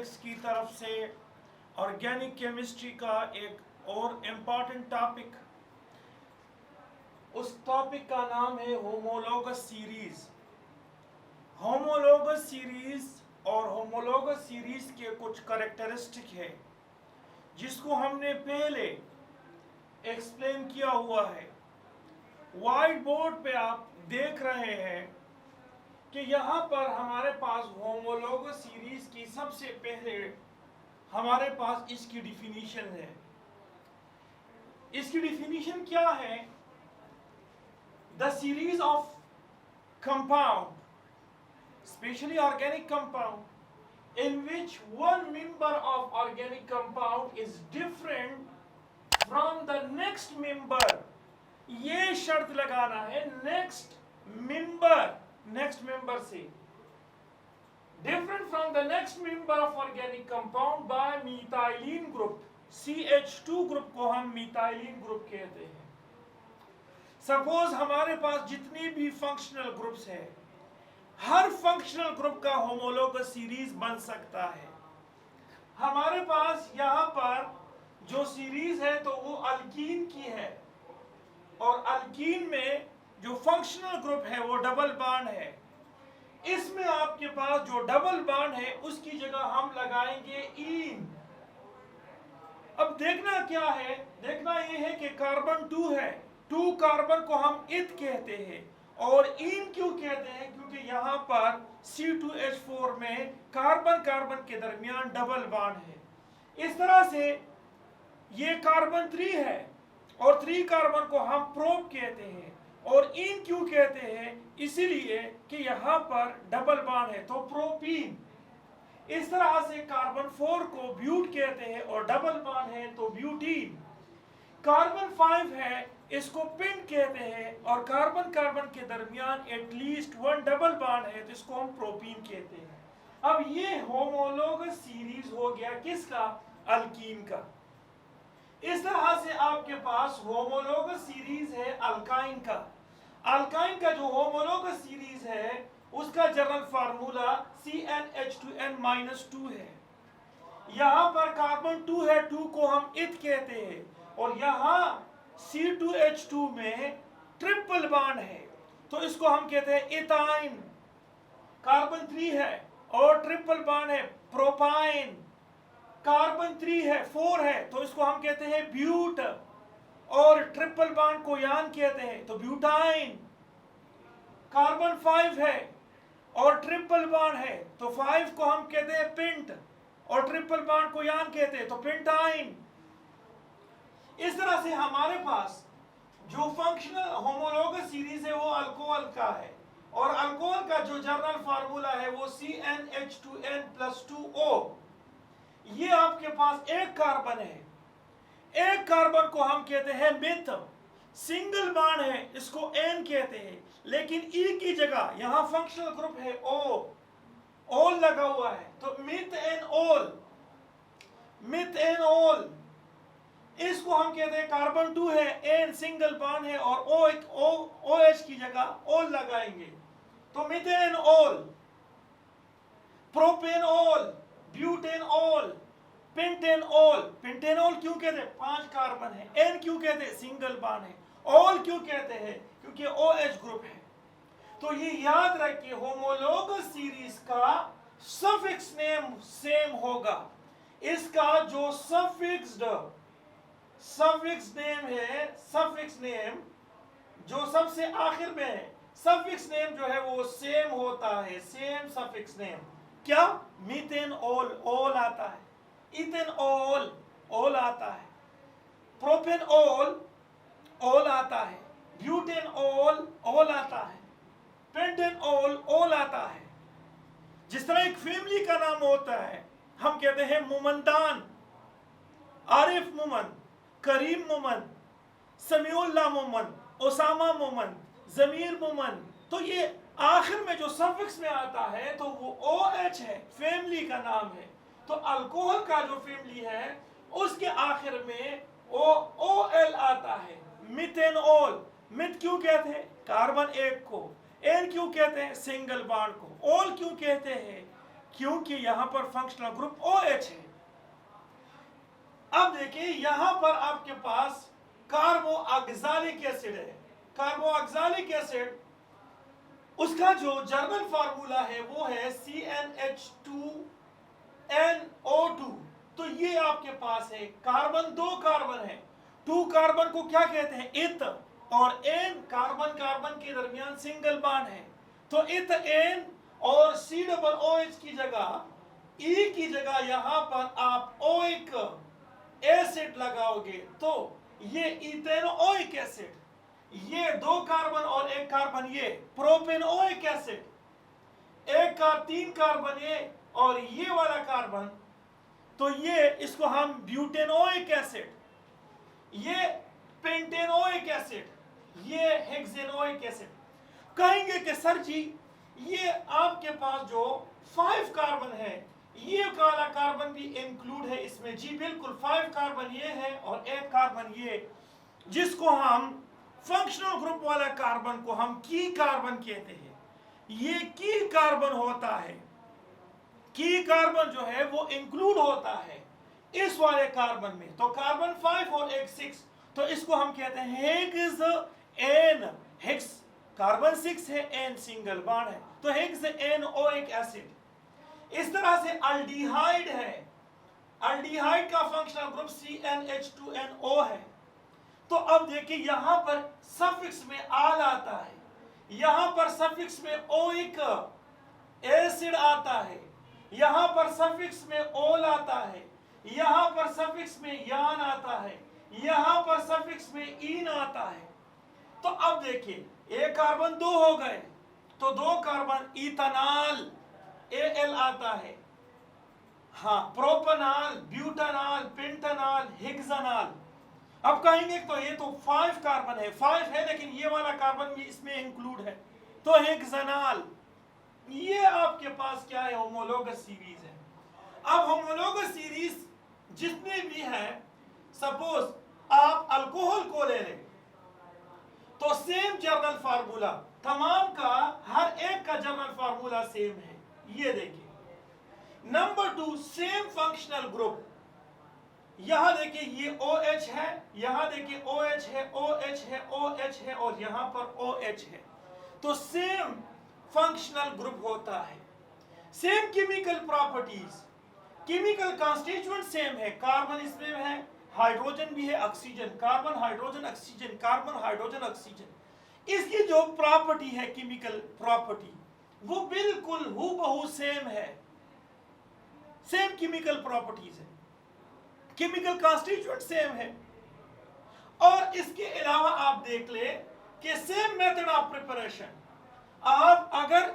Mathematics की तरफ से ऑर्गेनिक केमिस्ट्री का एक और इम्पॉर्टेंट टॉपिक, उस टॉपिक का नाम है होमोलोगस सीरीज। होमोलोगस सीरीज और होमोलोगस सीरीज के कुछ कैरेक्टरिस्टिक है जिसको हमने पहले एक्सप्लेन किया हुआ है। व्हाइट बोर्ड पे आप देख रहे हैं कि यहाँ पर हमारे पास होमोलोगस सीरीज की सबसे पहले हमारे पास इसकी डिफिनीशन है। इसकी डिफिनीशन क्या है? The series of compound, especially organic compound, in which one member of organic compound is different from the next member। ये शर्त लगाना है नेक्स्ट मेंबर से, different from the next member of organic compound by methylene group। CH2 group को हम methylene group कहते हैं। Suppose हमारे पास जितनी भी फंक्शनल ग्रुप्स है, हर फंक्शनल ग्रुप का होमोलोगस सीरीज बन सकता है। हमारे पास यहाँ पर जो सीरीज है तो वो अल्कीन की है, और अल्कीन में जो फंक्शनल ग्रुप है वो डबल बॉन्ड है। इसमें आपके पास जो डबल बॉन्ड है उसकी जगह हम लगाएंगे इन। अब देखना क्या है, देखना ये है कि कार्बन 2 है, 2 कार्बन को हम इत कहते हैं, और इन क्यों कहते हैं? क्योंकि यहाँ पर C2H4 में कार्बन के दरमियान डबल बॉन्ड है। इस तरह से ये कार्बन 3 है, और 3 कार्बन को हम प्रोप कहते हैं, और इन क्यों कहते हैं? इसीलिए कि यहाँ पर डबल बॉन्ड है, तो प्रोपीन। इस तरह से कार्बन 4 को ब्यूट कहते हैं, और डबल बॉन्ड है तो ब्यूटीन। कार्बन 5 है, इसको पिन कहते हैं, और कार्बन के दरमियान एटलीस्ट 1 डबल बॉन्ड है, तो इसको हम प्रोपीन कहते हैं। अब ये होमोलोगस सीरीज हो गया किसका? अल्कीन का। इस तरह से आपके पास होमोलोगस सीरीज है अल्काइन का। अल्काइन का जो होमोलोगस सीरीज है उसका जनरल फार्मूला CnH2n-2 है। यहाँ पर कार्बन 2 है, 2 को हम इत कहते हैं, और यहाँ C2H2 में ट्रिपल बॉन्ड है, तो इसको हम कहते हैं इथाइन। कार्बन 3 है और ट्रिपल बॉन्ड है, प्रोपाइन। कार्बन 3 है, 4 है, तो इसको हम कहते हैं ब्यूट, और ट्रिपल बॉन्ड को यान कहते हैं, तो ब्यूटाइन। कार्बन 5 है और ट्रिपल बॉन्ड है, तो 5 को हम कहते हैं पिंट, और ट्रिपल बॉन्ड को यान कहते हैं, तो पेंटाइन। इस तरह से हमारे पास जो फंक्शनल होमोलोगस सीरीज है वो अल्कोहल का है, और अल्कोहल का जो जनरल फार्मूला है वो CnH2n+2O। ये आपके पास एक कार्बन है, एक कार्बन को हम कहते हैं मिथ, सिंगल बॉन्ड है, इसको N कहते हैं, लेकिन E की जगह यहाँ फंक्शनल ग्रुप है O, ओल लगा हुआ है, तो मिथ एन ओल। इसको हम कहते हैं कार्बन 2 है, N सिंगल बॉन्ड है, और OH की जगह ओल लगाएंगे, तो मिथेन ओल, प्रोपेनोल, ब्यूटेनोल, पेंटेनोल। पेंटेनोल क्यों कहते हैं? 5 कार्बन है। N क्यों कहते हैं? सिंगल बॉन्ड है। ओल क्यों कहते हैं? क्योंकि OH ग्रुप है। तो ये याद रखिए, होमोलोगस सीरीज का सफिक्स नेम सेम होगा। इसका जो सफिक्स नेम है, सफिक्स नेम जो सबसे आखिर में है, सफिक्स नेम जो है वो सेम होता है, सेम सफिक्स नेम। क्या? मीथेन ओल, ओल आता है, इथेन ओल, ओल आता है, प्रोपेन ओल, ओल आता है, ब्यूटेन ओल, ओल आता है, पेंटेन ओल, ओल आता है। जिस तरह एक फैमिली का नाम होता है, हम कहते हैं मोमनदान, आरिफ मोमन, करीम मोमन, समीउल्लाह मोमन, ओसामा मोमन, जमीर मोमन। तो ये आखिर में जो सफिक्स में आता है तो वो OH है, फैमिली का नाम है। तो अल्कोहल का जो फैमिली है उसके आखिर में OL आता है, मिथेनॉल। मिथ क्यों कहते हैं? कार्बन 1 को। N क्यों कहते हैं? सिंगल बॉन्ड को। ओल क्यों कहते हैं? क्योंकि यहां पर फंक्शनल ग्रुप OH है। अब देखिए यहां पर आपके पास कार्बोऑक्जेलिक एसिड है। कार्बोऑक्जेलिक एसिड, उसका जो जर्नल फार्मूला है वो है CnH2nO2। तो ये आपके पास है कार्बन, दो कार्बन है, 2 कार्बन को क्या कहते हैं, इत, और N कार्बन कार्बन के दरमियान सिंगल बॉन्ड है। तो इत N और COOH की जगह, E की जगह यहां पर आप ओइक एसिड लगाओगे तो ये इथेनोइक एसिड, ये 2 कार्बन और 1 कार्बन ये प्रोपेनोइक एसिड, 1 का 3 कार्बन ये और ये वाला कार्बन, तो ये इसको हम ब्यूटेनोइक एसिड, ये पेंटेनोइक एसिड, ये हेक्सेनोइक एसिड। कहेंगे कि सर जी ये आपके पास जो 5 कार्बन है, ये काला कार्बन भी इंक्लूड है इसमें। जी बिल्कुल, 5 कार्बन ये है और 1 कार्बन ये, जिसको हम फंक्शनल ग्रुप वाला कार्बन को हम की कार्बन कहते हैं। ये की कार्बन होता है, की कार्बन जो है वो इंक्लूड होता है इस वाले कार्बन में। तो कार्बन 5 और एक 6, तो इसको हम कहते हैं हेक्स एन, हेक्स कार्बन 6 है, एन सिंगल बॉन्ड है, तो हेक्स एनओइक एसिड। इस तरह से अल्डिहाइड है, अल्डिहाइड का फंक्शनल ग्रुप CnH2nO है। तो अब देखिए यहां पर सफिक्स में आल आता है, यहां पर सफिक्स में ओइक एसिड आता है, यहां पर सफिक्स में ओल आता है, यहां पर सफिक्स में यान आता है, यहां पर सफिक्स में इन आता है। तो अब देखिए 1 कार्बन 2 हो गए, तो 2 कार्बन इथेनॉल Al आता है, हाँ, प्रोपेनॉल, ब्यूटेनॉल, पेंटेनॉल, हेक्सेनॉल। अब कहेंगे तो ये तो 5 कार्बन है, 5 है, लेकिन ये वाला कार्बन भी इसमें इंक्लूड है, तो हेक्सेनॉल। ये आपके पास क्या है, होमोलोगस सीरीज है। अब होमोलोगस सीरीज जितने भी हैं, सपोज आप अल्कोहल को ले लें तो सेम जर्नल फार्मूला, तमाम का हर एक का जर्नल फार्मूला सेम है। ये देखिए नंबर 2 सेम फंक्शनल ग्रुप, यहां देखिए ये OH है, यहां देखिए OH है, OH है, OH है और यहां पर OH है, तो सेम फंक्शनल ग्रुप होता है। Same chemical properties, chemical constituent same है, कार्बन इसमें है, हाइड्रोजन भी है, oxygen, carbon hydrogen oxygen, carbon hydrogen oxygen. इसकी जो प्रॉपर्टी है, केमिकल प्रॉपर्टी, वो बिल्कुल हूबहू सेम है, सेम केमिकल प्रॉपर्टीज है, केमिकल कॉन्स्टिट्यूएंट सेम है। और इसके अलावा आप देख ले कि सेम मेथड ऑफ प्रिपरेशन, आप अगर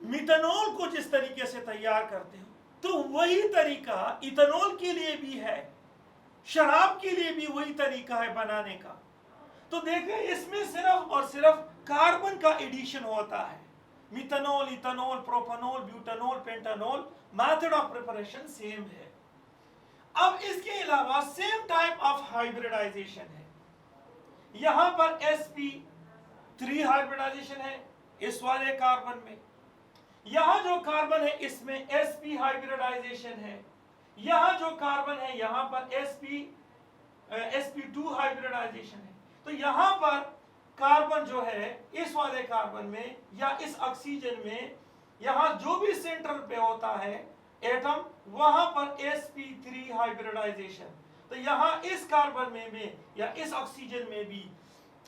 मिथेनॉल को जिस तरीके से तैयार करते हो तो वही तरीका इथेनॉल के लिए भी है, शराब के लिए भी वही तरीका है बनाने का। तो देखें इसमें सिर्फ और सिर्फ कार्बन का एडिशन होता है, methanol, ethanol, propanol, butanol, pentanol, method of preparation same है। अब इसके अलावा सेम टाइप ऑफ हाइब्रिडाइजेशन है, यहां पर sp3 हाइब्रिडाइजेशन है इस वाले कार्बन में, यहां जो कार्बन है इसमें sp हाइब्रिडाइजेशन है, यहां जो कार्बन है यहां पर sp2 हाइब्रिडाइजेशन है। तो यहां पर कार्बन जो है इस वाले कार्बन में या इस ऑक्सीजन में, यहां जो भी सेंटर पे होता है एटम, वहां पर sp3 हाइब्रिडाइजेशन। तो यहां इस कार्बन में भी या इस ऑक्सीजन में भी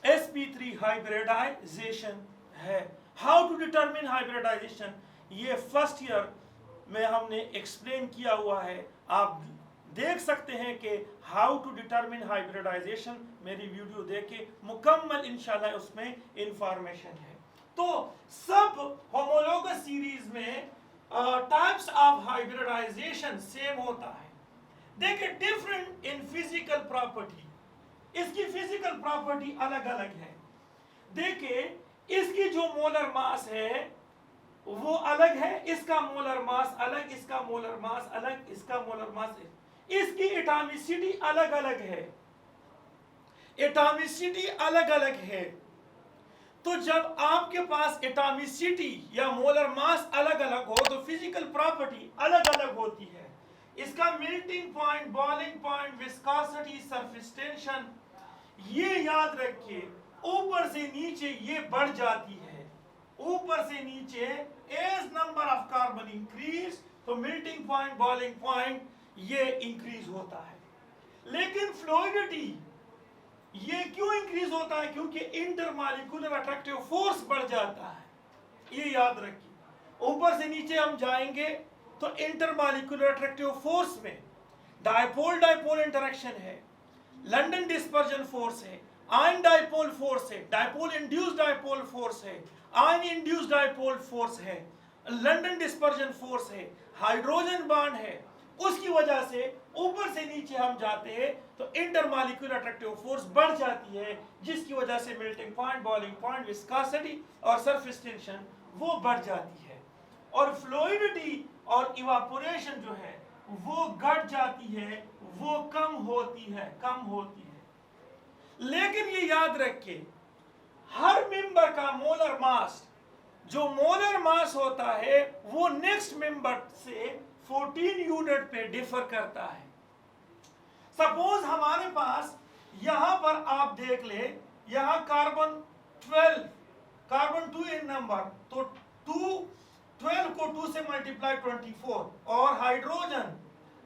sp3 हाइब्रिडाइजेशन है। हाउ टू डिटरमिन हाइब्रिडाइजेशन, ये फर्स्ट ईयर में हमने एक्सप्लेन किया हुआ है, आप देख सकते हैं कि हाउ टू डिटरमिन हाइब्रिडाइजेशन, मेरी वीडियो देखे मुकम्मल इंशाल्लाह उसमें इंफॉर्मेशन है। तो सब होमोलोगस सीरीज में टाइप्स ऑफ हाइब्रिडाइजेशन सेम होता है। देखिए डिफरेंट इन फिजिकल प्रॉपर्टी, इसकी फिजिकल प्रॉपर्टी अलग अलग है। देखिए इसकी जो मोलर मास है वो अलग है, इसका मोलर मास अलग, इसका मोलर मास अलग, इसका मोलर मास, इसकी एटॉमिसिटी अलग अलग है, एटॉमिसिटी अलग अलग है। तो जब आपके पास एटॉमिसिटी या मोलर मास अलग अलग हो तो फिजिकल प्रॉपर्टी अलग अलग होती है। इसका melting point, boiling point, viscosity, surface tension, ये याद रखिए। ऊपर से नीचे ये बढ़ जाती है, ऊपर से नीचे as number of carbon increase तो मेल्टिंग पॉइंट, बॉइलिंग पॉइंट ये इंक्रीज होता है। लेकिन फ्लूइडिटी ये क्यों इंक्रीज होता है? क्योंकि इंटरमॉलिक्यूलर अट्रैक्टिव फोर्स बढ़ जाता है, ये याद रखिए। ऊपर से नीचे हम जाएंगे तो इंटरमॉलिक्यूलर अट्रैक्टिव फोर्स में डायपोल डायपोल इंटरेक्शन है, लंदन डिस्पर्जन फोर्स है, आयन डायपोल फोर्स है, डायपोल इंड्यूस्ड डायपोल फोर्स है, आयन इंड्यूस्ड डायपोल फोर्स है, लंदन डिस्पर्जन फोर्स है, हाइड्रोजन बॉन्ड है। उसकी वजह से ऊपर से नीचे हम जाते हैं तो इंटरमॉलिक्यूलर अट्रैक्टिव फोर्स बढ़ जाती है, जिसकी वजह से melting point, boiling point, viscosity और सरफेस टेंशन वो बढ़ जाती है। और फ्लूइडिटी और इवापोरेशन जो है वो घट जाती है, वो कम होती है। लेकिन ये याद रखिए, हर मेंबर का मोलर मास, जो मोलर मास होता है वो नेक्स्ट मेंबर से 14 यूनिट पे डिफर करता है। सपोज हमारे पास यहां पर आप देख ले, यहां कार्बन 12, कार्बन 2 इन नंबर, तो 12 को 2 से मल्टीप्लाई 24, और हाइड्रोजन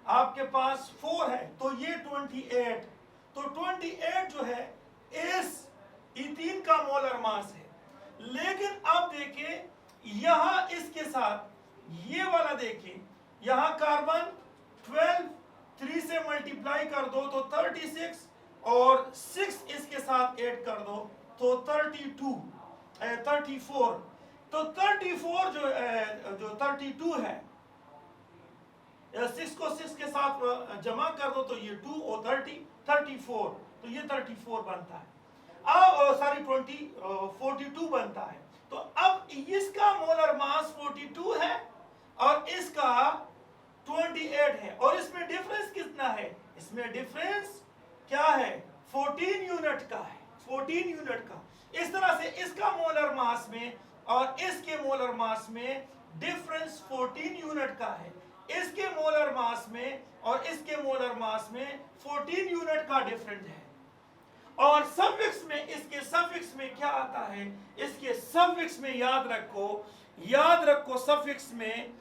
आपके पास 4 है तो ये 28, तो 28 जो है इस इथीन का मोलर मास है। लेकिन अब देखिए यहां इसके साथ ये वाला देखिए, यहां कार्बन 12 3 से मल्टीप्लाई कर दो तो 36, और 6 इसके साथ ऐड कर दो तो 34, तो 34 जो 32 है, 6 को 6 के साथ जमा कर दो तो ये 2 और 34, तो ये 34 बनता है। अब सॉरी 42 बनता है। तो अब इसका मोलर मास 42 है और इसका 28 है, और इसमें डिफरेंस कितना है? इसमें डिफरेंस क्या है? 14 यूनिट का है, 14 यूनिट का। इस तरह से इसका मोलर मास में और इसके मोलर मास में डिफरेंस 14 यूनिट का है। इसके मोलर मास में और इसके मोलर मास में 14 यूनिट का डिफरेंस है। और सफिक्स में, इसके सफिक्स में क्या आता है? इसके सफिक्स में याद रखो सफिक्स में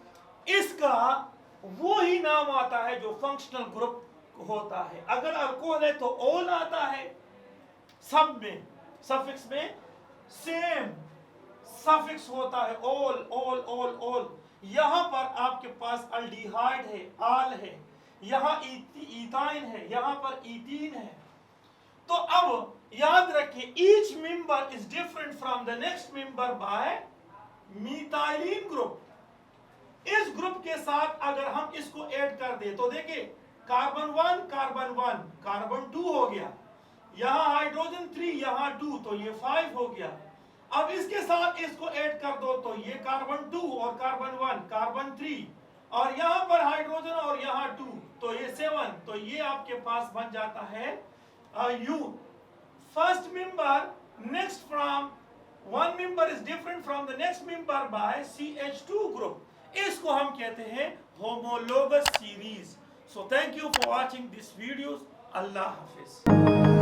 इसका वो ही नाम आता है जो फंक्शनल ग्रुप होता है। अगर अल्कोहल है तो ओल आता है, सब में सफिक्स में सेम सफिक्स होता है, ओल। यहां पर आपके पास अल्डिहाइड है, आल है, यहां इथाइन है, यहां पर इथीन है। तो अब याद रखिए, each member is different from the next member by methylene group. इस ग्रुप के साथ अगर हम इसको ऐड कर दे तो देखिए कार्बन 1 कार्बन 2 हो गया, यहां हाइड्रोजन 3, यहां 2, तो ये 5 हो गया। अब इसके साथ इसको ऐड कर दो तो ये कार्बन 2 और कार्बन 1, कार्बन 3, और यहां पर हाइड्रोजन और यहां 2, तो ये 7, तो ये आपके पास बन जाता है U। First member next from one member is different from the next member by CH2 group. इसको हम कहते हैं homologous series. So thank you for watching this videos. अल्लाह हाफिज।